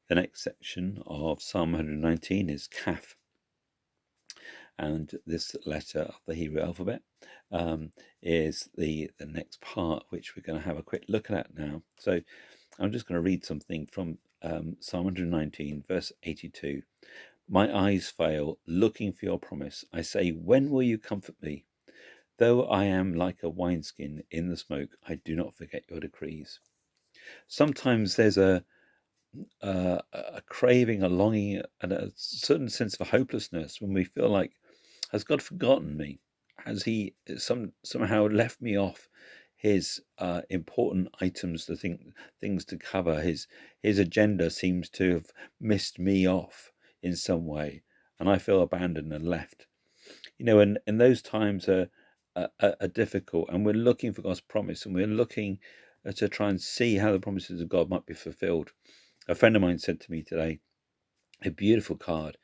The next section of Psalm 119 is Kaf, and this letter of the Hebrew alphabet is the next part, which we're going to have a quick look at now. So I'm just going to read something from Psalm 119, verse 82. My eyes fail, looking for your promise. I say, when will you comfort me? Though I am like a wineskin in the smoke, I do not forget your decrees. Sometimes there's a craving, a longing, and a certain sense of hopelessness when we feel like, has God forgotten me? Has He somehow left me off His important items, things to cover? His agenda seems to have missed me off in some way, and I feel abandoned and left. And those times are difficult, and we're looking for God's promise, and we're looking to try and see how the promises of God might be fulfilled. A friend of mine said to me today, a beautiful card,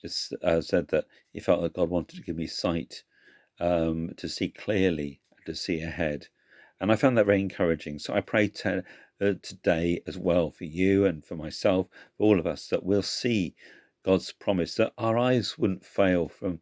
just said that he felt that God wanted to give me sight to see clearly, to see ahead. And I found that very encouraging. So I pray today as well for you and for myself, for all of us, that we'll see God's promise, that our eyes wouldn't fail from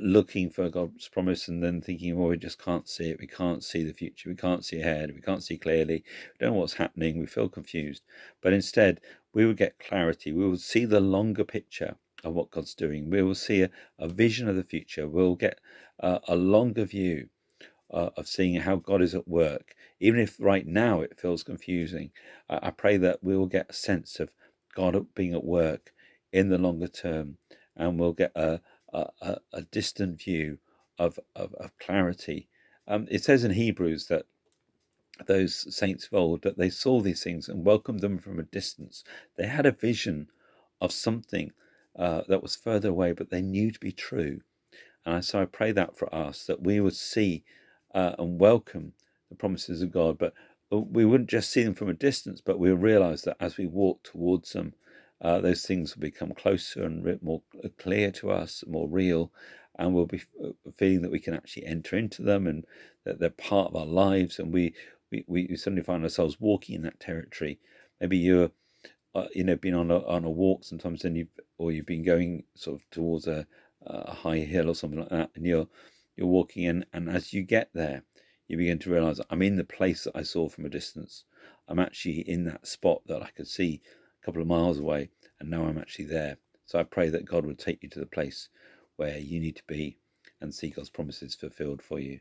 looking for God's promise and then thinking, well, we just can't see it. We can't see the future. We can't see ahead. We can't see clearly. We don't know what's happening. We feel confused. But instead, we will get clarity. We will see the longer picture of what God's doing. We will see a vision of the future. We'll get a longer view of seeing how God is at work. Even if right now it feels confusing, I pray that we will get a sense of God being at work in the longer term, and we'll get a distant view of clarity. It says in Hebrews that those saints of old, that they saw these things and welcomed them from a distance. They had a vision of something that was further away, but they knew to be true. And so I pray that for us, that we would see and welcome the promises of God, but we wouldn't just see them from a distance, but we'll realize that as we walk towards them, those things will become closer and more clear to us, more real, and we'll be feeling that we can actually enter into them and that they're part of our lives, and we suddenly find ourselves walking in that territory. Maybe you're been on a walk sometimes, and you've been going sort of towards a high hill or something like that, and you're walking in, and as you get there, you begin to realize, I'm in the place that I saw from a distance. I'm actually in that spot that I could see a couple of miles away, and now I'm actually there. So I pray that God would take you to the place where you need to be and see God's promises fulfilled for you.